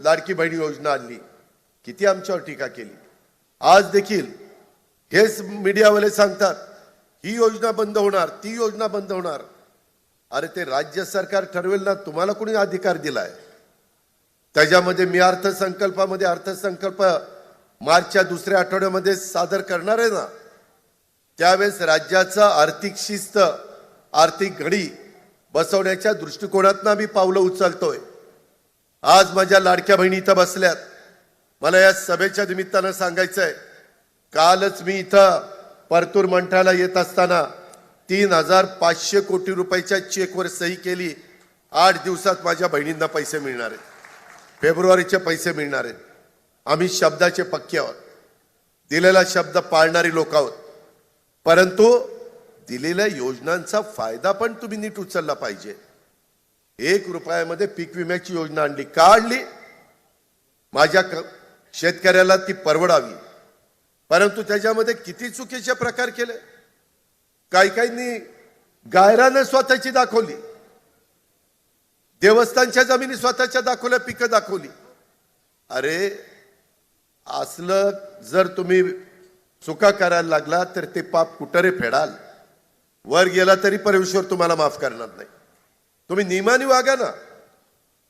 लाडकी बहीण योजना आणली, किती आमच्यावर टीका केली। आज देखील हेच मीडियावाले सांगतात ही योजना बंद होणार, ती योजना बंद होणार। अरे ते राज्य सरकार ठरवेल ना, तुम्हाला कोणी अधिकार दिलाय? त्याच्यामध्ये मी अर्थसंकल्प मार्चच्या दुसऱ्या आठवड्यामध्ये सादर करणार आहे ना, त्यावेळेस राज्याचा आर्थिक शिस्त, आर्थिक घडी बसवण्याच्या दृष्टिकोनातून आम्ही पावलं उचलतोय। आज माझ्या लाडक्या बहिणी इथं बसल्यात, मला या सभेच्या निमित्तानं सांगायचंय, कालच मी इथं परतूर मंठाला येत असताना 3,500 कोटी रुपयाच्या चेकवर सही केली। 8 दिवसात माझ्या बहिणींना पैसे मिळणार आहेत, फेब्रुवारीचे पैसे मिळणार आहेत। आम्ही शब्दाचे पक्के आहोत, दिलेला शब्द पाळणारी लोक आहोत, परंतु दिलेल्या योजनांचा फायदा पण तुम्ही नीट उचलला पाहिजे। 1 रुपयामध्ये पीक विम्याची योजना आणली, का आणली? माझ्या शेतकऱ्याला ती परवडावी, परंतु त्याच्यामध्ये किती चुकीचे प्रकार केले। काहींनी गायरानं स्वतःची दाखवली, देवस्थानच्या जमिनी स्वतःच्या दाखवल्या, पिकं दाखवली। अरे असलं जर तुम्ही चुका करायला लागला तर ते पाप कुठे फेडाल? वर गेला तरी परमेश्वर तुम्हाला माफ करणार नाही। तुम्ही नियमाने वागा ना,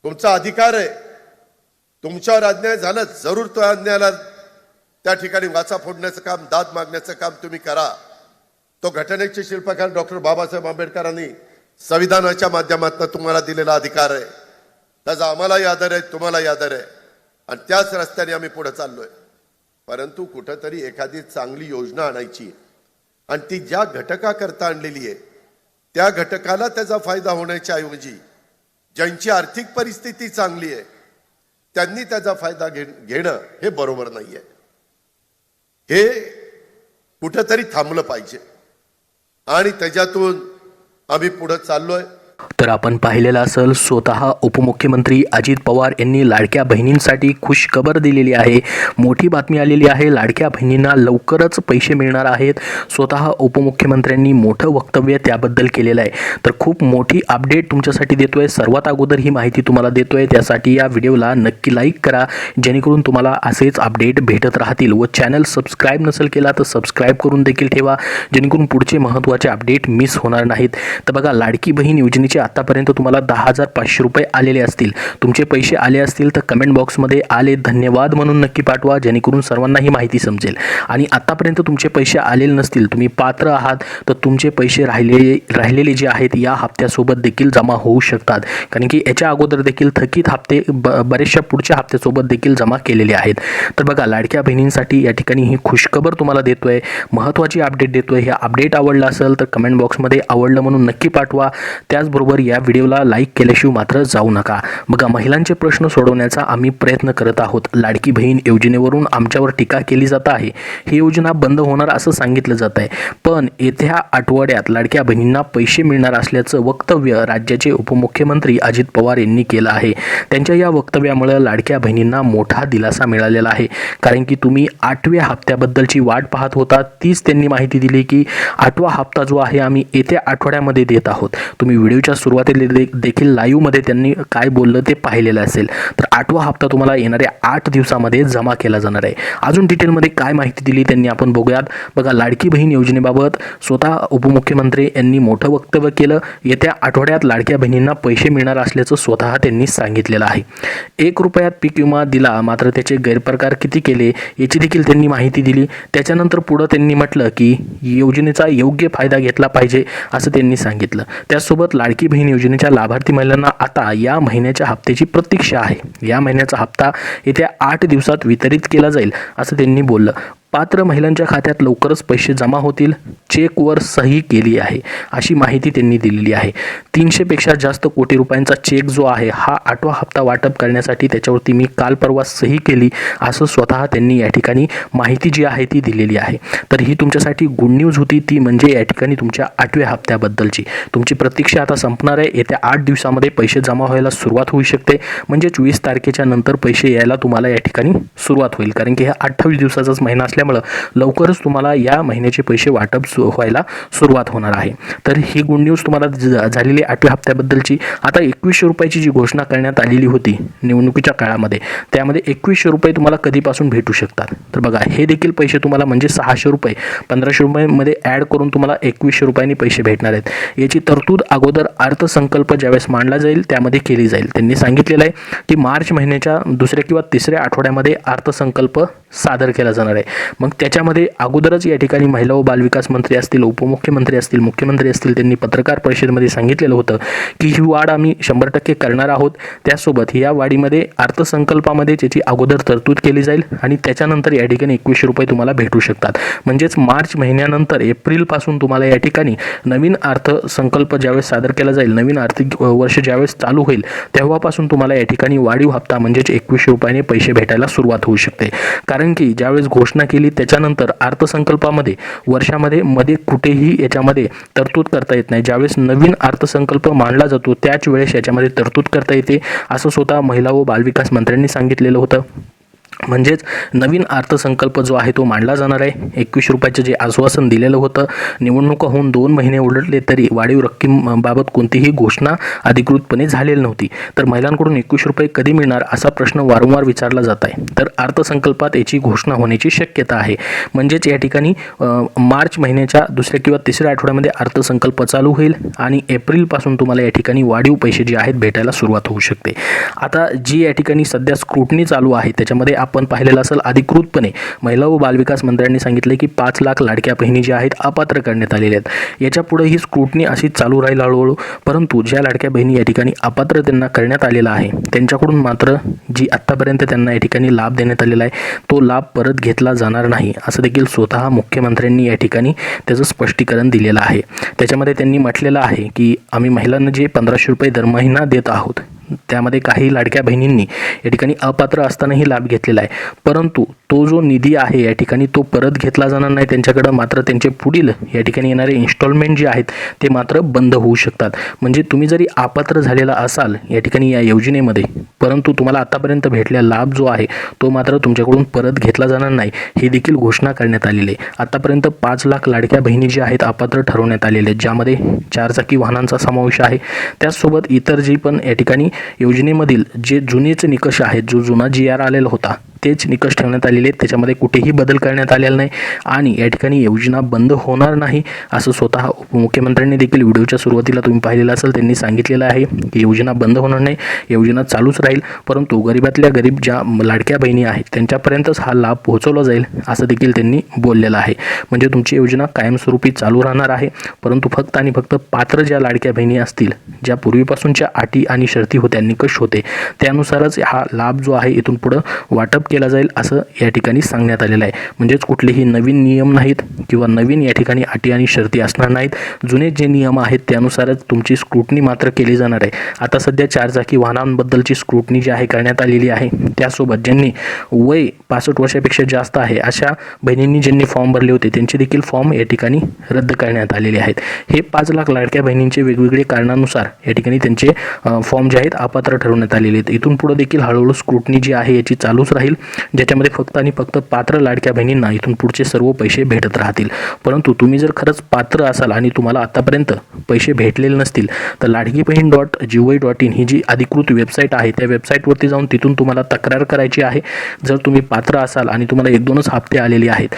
तुमचा अधिकार आहे। तुमच्यावर अन्याय झाला, जरूर तो अन्यायाला त्या ठिकाणी वाचा फोडण्याचं काम, दाद मागण्याचं काम तुम्ही करा। तो घटनेचे शिल्पकार डॉक्टर बाबासाहेब आंबेडकरांनी संविधानाच्या माध्यमातून तुम्हाला दिलेला अधिकार आहे, त्याचा आम्हालाही आदर आहे, तुम्हालाही आदर आहे, आणि त्याच रस्त्याने आम्ही पुढे चाललोय। परंतु कुठेतरी एखादी चांगली योजना आणायची आणि ती ज्या घटकाकरता आणलेली आहे त्या घटकाला त्याचा फायदा होण्याच्या ऐवजी ज्यांची आर्थिक परिस्थिती चांगली आहे त्यांनी त्याचा फायदा घेणं हे बरोबर नाहीये। हे कुठेतरी थांबलं पाहिजे आणि त्याच्यातून आम्ही पुढे चाललोय। तर आपण पाहिलेलं असेल, स्वतः उपमुख्यमंत्री अजित पवार यांनी लाडक्या बहिणींसाठी खुशखबर दिलेली आहे। मोठी बातमी आलेली आहे, लाडक्या बहिणींना लवकरच पैसे मिळणार आहेत। स्वतः उपमुख्यमंत्र्यांनी मोठं वक्तव्य त्याबद्दल केलेलं आहे। तर खूप मोठी अपडेट तुमच्यासाठी देतोय, सर्वात अगोदर ही माहिती तुम्हाला देतोय, त्यासाठी या व्हिडिओला नक्की लाईक करा, जेणेकरून तुम्हाला असेच अपडेट भेटत राहतील। व चॅनल सबस्क्राईब नसेल केला तर सबस्क्राईब करून देखील ठेवा, जेणेकरून पुढचे महत्त्वाचे अपडेट मिस होणार नाहीत। तर बघा, लाडकी बहीण योजनेचे आतापर्यंत तुम्हाला 10,500 रुपये आलेले असतील। तुमचे पैसे आले असतील तर कमेंट बॉक्समध्ये आले धन्यवाद म्हणून नक्की पाठवा, जेणेकरून सर्वांना ही माहिती समजेल। आणि आतापर्यंत तुमचे पैसे आलेले नसतील, तुम्ही पात्र आहात, तर तुमचे पैसे राहिलेले जे आहेत या हप्त्यासोबत देखील जमा होऊ शकतात, कारण की याच्या अगोदर देखील थकीत हप्ते बरेचशा पुढच्या हप्त्यासोबत देखील जमा केलेले आहेत। तर बघा, लाडक्या बहिणींसाठी या ठिकाणी ही खुशखबर तुम्हाला देतोय, महत्त्वाची अपडेट देतोय। हे अपडेट आवडलं असेल तर कमेंट बॉक्समध्ये आवडलं म्हणून नक्की पाठवा। त्याचबरोबर या व्हिडिओला लाईक केल्याशिवाय मात्र जाऊ नका। बघा, महिलांचे प्रश्न सोडवण्याचा आम्ही प्रयत्न करत आहोत। लाडकी बहीण योजनेवरून आमच्यावर टीका केली जात आहे, ही योजना बंद होणार असं सांगितलं जात आहे, पण येत्या आठवड्यात लाडक्या बहिणींना पैसे मिळणार असल्याचं वक्तव्य राज्याचे उपमुख्यमंत्री अजित पवार यांनी केलं आहे। त्यांच्या या वक्तव्यामुळे लाडक्या बहिणींना मोठा दिलासा मिळालेला आहे, कारण की तुम्ही 8व्या हप्त्याबद्दलची वाट पाहत होता, तीच त्यांनी माहिती दिली की 8वा हप्ता जो आहे आम्ही येत्या आठवड्यामध्ये देत आहोत। तुम्ही व्हिडिओच्या सुरुवातीला देखील लाईव्ह मध्ये त्यांनी काय बोललं ते पाहिलेलं असेल। तर 8वा हप्ता तुम्हाला येणाऱ्या 8 दिवसामध्ये जमा केला जाणार आहे। अजून डिटेलमध्ये काय माहिती दिली त्यांनी आपण बघूयात। बघा, लाडकी बहीण योजनेबाबत स्वतः उपमुख्यमंत्री यांनी मोठं वक्तव्य केलं। येत्या आठवड्यात लाडक्या बहिणींना पैसे मिळणार असल्याचं स्वतः त्यांनी सांगितलेलं आहे। 1 रुपयात पीक विमा दिला, मात्र त्याचे गैरप्रकार किती केले याची देखील त्यांनी माहिती दिली। त्याच्यानंतर पुढे त्यांनी म्हटलं की योजनेचा योग्य फायदा घेतला पाहिजे असं त्यांनी सांगितलं। त्यासोबत लाडकी बहीण योजनेच्या लाभार्थी महिलांना आता या महिन्याच्या हप्त्याची प्रतीक्षा आहे। या महिन्याचा हप्ता येत्या 8 दिवसात वितरित केला जाईल असं त्यांनी बोललं। पात्र महिलांच्या खात्यात लवकरच पैसे जमा होतील, चेकवर सही केली आहे अशी माहिती त्यांनी दिलेली आहे। 300 पेक्षा जास्त कोटी रुपयांचा चेक जो आहे हा 8वा हप्ता वाटप करण्यासाठी त्याच्यावरती मी काल परवा सही केली असं स्वतः त्यांनी या ठिकाणी माहिती जी आहे ती दिलेली आहे। तर ही तुमच्यासाठी गुड न्यूज होती, ती म्हणजे या ठिकाणी तुमच्या 8व्या हप्त्याबद्दलची। तुमची प्रतीक्षा आता संपणार आहे, येत्या 8 दिवसामध्ये पैसे जमा व्हायला सुरुवात होऊ शकते, म्हणजे 24 तारखेच्या नंतर पैसे यायला तुम्हाला या ठिकाणी सुरुवात होईल, कारण की हा 28 दिवसाचाच महिना असल्यामुळे असल्यामुळं लवकरच तुम्हाला या महिन्याचे पैसे वाटप व्हायला सुरुवात होणार आहे. तर ही गुड न्यूज तुम्हाला झालेली 8व्या हप्त्याबद्दलची. आता 2100 रुपयाची जी घोषणा करण्यात आलेली होती निवडणुकीच्या काळामध्ये, त्यामध्ये 2100 रुपये तुम्हाला कधीपासून भेटू शकतात. तर बघा, हे देखील पैसे तुम्हाला म्हणजे 600 रुपये 1500 रुपयांमध्ये ॲड करून तुम्हाला 2100 रुपयांनी पैसे भेटणार आहेत. याची तरतूद अगोदर अर्थसंकल्प ज्यावेळेस मांडला जाईल त्यामध्ये केली जाईल. त्यांनी सांगितलेलं आहे की मार्च महिन्याच्या 2ऱ्या किंवा 3ऱ्या आठवड्यामध्ये अर्थसंकल्प सादर केला जाणार आहे. मग त्याच्यामध्ये अगोदरच या ठिकाणी महिला व बालविकास मंत्री असतील, उपमुख्यमंत्री असतील, मुख्यमंत्री असतील, त्यांनी पत्रकार परिषदेमध्ये सांगितलेलं होतं की ही वाढ आम्ही 100% करणार आहोत. त्यासोबत या वाढीमध्ये अर्थसंकल्पामध्ये त्याची अगोदर तरतूद केली जाईल आणि त्याच्यानंतर या ठिकाणी 2100 रुपये तुम्हाला भेटू शकतात. म्हणजेच मार्च महिन्यानंतर एप्रिलपासून तुम्हाला या ठिकाणी नवीन अर्थसंकल्प ज्यावेळेस सादर केला जाईल, नवीन आर्थिक वर्ष ज्यावेळेस चालू होईल, तेव्हापासून तुम्हाला या ठिकाणी वाढीव हप्ता म्हणजेच 2100 रुपयाने पैसे भेटायला सुरुवात होऊ शकते. कारण की ज्यावेळेस घोषणा केली त्याच्यानंतर अर्थसंकल्पामध्ये वर्षामध्ये मध्ये कुठेही याच्यामध्ये तरतूद करता येत नाही. ज्यावेळेस नवीन अर्थसंकल्प मांडला जातो त्याच वेळेस याच्यामध्ये तरतूद करता येते, असं स्वतः महिला व बालविकास मंत्र्यांनी सांगितलेलं होतं. म्हणजेच नवीन अर्थसंकल्प जो आहे तो मांडला जाणार आहे. 2100 रुपयाचं जे आश्वासन दिलेलं होतं, निवडणुका होऊन 2 महिने उलटले तरी वाढीव रक्कमेबाबत कोणतीही घोषणा अधिकृतपणे झालेली नव्हती. तर महिलांकडून 2100 रुपये कधी मिळणार असा प्रश्न वारंवार विचारला जात आहे. तर अर्थसंकल्पात याची घोषणा होण्याची शक्यता आहे. म्हणजेच या ठिकाणी मार्च महिन्याच्या 2ऱ्या किंवा 3ऱ्या आठवड्यामध्ये अर्थसंकल्प चालू होईल आणि एप्रिलपासून तुम्हाला या ठिकाणी वाढीव पैसे जे आहेत भेटायला सुरुवात होऊ शकते. आता जी या ठिकाणी सध्या स्क्रुटनी चालू आहे त्याच्यामध्ये आपण पाहिलेलं असेल, अधिकृतपणे महिला व बालविकास मंत्र्यांनी सांगितले की 5 लाख लाडक्या बहिणी ज्या आहेत अपात्र करण्यात आलेल्या आहेत. याच्या पुढे ही स्क्रुटनी अशी चालू राहील हळूहळू. परंतु ज्या लाडक्या बहिणी या ठिकाणी अपात्र त्यांना करण्यात आलेला आहे त्यांच्याकडून मात्र जी आत्तापर्यंत त्यांना या ठिकाणी लाभ देण्यात आलेला आहे तो लाभ परत घेतला जाणार नाही, असं देखील स्वतः मुख्यमंत्र्यांनी या ठिकाणी त्याचं स्पष्टीकरण दिलेलं आहे. त्याच्यामध्ये त्यांनी म्हटलेलं आहे की आम्ही महिलांना जे 1500 रुपये दर महिना देत आहोत त्यामध्ये काही लाडक्या बहिणींनी या ठिकाणी अपात्र असतानाही लाभ घेतलेला आहे. परंतु तो जो निधी आहे या ठिकाणी तो परत घेतला जाणार नाही त्यांच्याकडं. मात्र त्यांचे पुढील या ठिकाणी येणारे इन्स्टॉलमेंट जे आहेत ते मात्र बंद होऊ शकतात. म्हणजे तुम्ही जरी अपात्र झालेला असाल या ठिकाणी या योजनेमध्ये, परंतु तुम्हाला आतापर्यंत भेटलेला लाभ जो आहे तो मात्र तुमच्याकडून परत घेतला जाणार नाही, ही देखील घोषणा करण्यात आलेली आहे. आतापर्यंत 5 लाख लाडक्या बहिणी ज्या आहेत अपात्र ठरवण्यात आलेले आहेत, ज्यामध्ये 4 चाकी वाहनांचा समावेश आहे. त्याचसोबत इतर जी पण या ठिकाणी योजनेमधील जे जुनेच निकष आहेत, जो जुना GR आलेला होता तेच निकष ठेवण्यात आलेले आहेत. त्याच्यामध्ये कुठेही बदल करण्यात आलेला नाही आणि या ठिकाणी योजना बंद होणार नाही, असं स्वतः उपमुख्यमंत्र्यांनी देखील व्हिडिओच्या सुरुवातीला तुम्ही पाहिलेलं असेल त्यांनी सांगितलेलं आहे की योजना बंद होणार नाही, योजना चालूच राहील. परंतु गरीबातल्या गरीब ज्या लाडक्या बहिणी आहेत त्यांच्यापर्यंतच हा लाभ पोहोचवला जाईल, असं देखील त्यांनी बोललेलं आहे. म्हणजे तुमची योजना कायमस्वरूपी चालू राहणार आहे. परंतु फक्त आणि फक्त पात्र ज्या लाडक्या बहिणी असतील, ज्या पूर्वीपासूनच्या अटी आणि शर्ती होत्या, निकष होते, त्यानुसारच हा लाभ जो आहे इथून पुढं वाटप केला जाईल, असं या ठिकाणी सांगण्यात आलेलं आहे. म्हणजेच कुठलेही नवीन नियम नाहीत किंवा नवीन या ठिकाणी अटी आणि शर्ती असणार नाहीत. जुने जे नियम आहेत त्यानुसारच तुमची स्क्रुटनी मात्र केली जाणार आहे. आता सध्या 4 चाकी वाहनांबद्दलची स्क्रुटनी जी आहे करण्यात आलेली आहे. त्यासोबत ज्यांनी वय 65 वर्षापेक्षा जास्त आहे अशा बहिणींनी ज्यांनी फॉर्म भरले होते त्यांचे देखील फॉर्म या ठिकाणी रद्द करण्यात आलेले आहेत. हे 5 लाख लाडक्या बहिणींचे वेगवेगळे कारणानुसार या ठिकाणी त्यांचे फॉर्म जे आहेत अपात्र ठरवण्यात आलेले आहेत. इथून पुढे देखील हळूहळू स्क्रुटनी जी आहे याची चालूच राहील, ज्याच्यामध्ये फक्त आणि फक्त पात्र लाडक्या बहिणींना इथून पुढचे सर्व पैसे भेटत राहतील. परंतु तुम्ही जर खरंच पात्र असाल आणि तुम्हाला आतापर्यंत पैसे भेटलेले नसतील तर लाडकीबहीण.gov.in ही जी अधिकृत वेबसाईट आहे त्या वेबसाईटवरती जाऊन तिथून तुम्हाला तक्रार करायची आहे. जर तुम्ही पात्र असाल आणि तुम्हाला 1-2च हप्ते आलेले आहेत,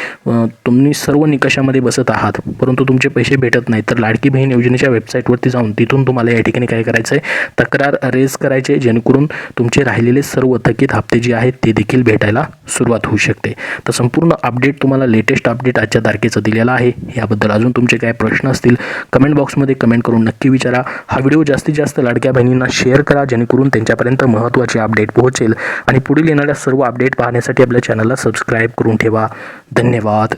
तुम्ही सर्व निकषामध्ये बसत आहात परंतु तुमचे पैसे भेटत नाहीत, तर लाडकी बहीण योजनेच्या वेबसाईटवरती जाऊन तिथून तुम्हाला या ठिकाणी काय करायचं आहे, तक्रार रेज करायचे, जेणेकरून तुमचे राहिलेले सर्व थकीत हप्ते जे आहेत ते देखील भेटायला सुरुवात होऊ शकते. तर संपूर्ण अपडेट तुम्हाला लेटेस्ट अपडेट आजच्या तारखेचं दिलेला आहे. याबद्दल अजून तुमचे काय प्रश्न असतील कमेंट बॉक्समध्ये कमेंट करून नक्की विचारा. हा व्हिडिओ जास्तीत जास्त लाडक्या बहिणींना शेअर करा, जेणेकरून त्यांच्यापर्यंत महत्त्वाचे अपडेट पोहोचेल आणि पुढील येणाऱ्या सर्व अपडेट पाहण्यासाठी आपल्या चॅनलला सबस्क्राईब करून ठेवा. धन्यवाद.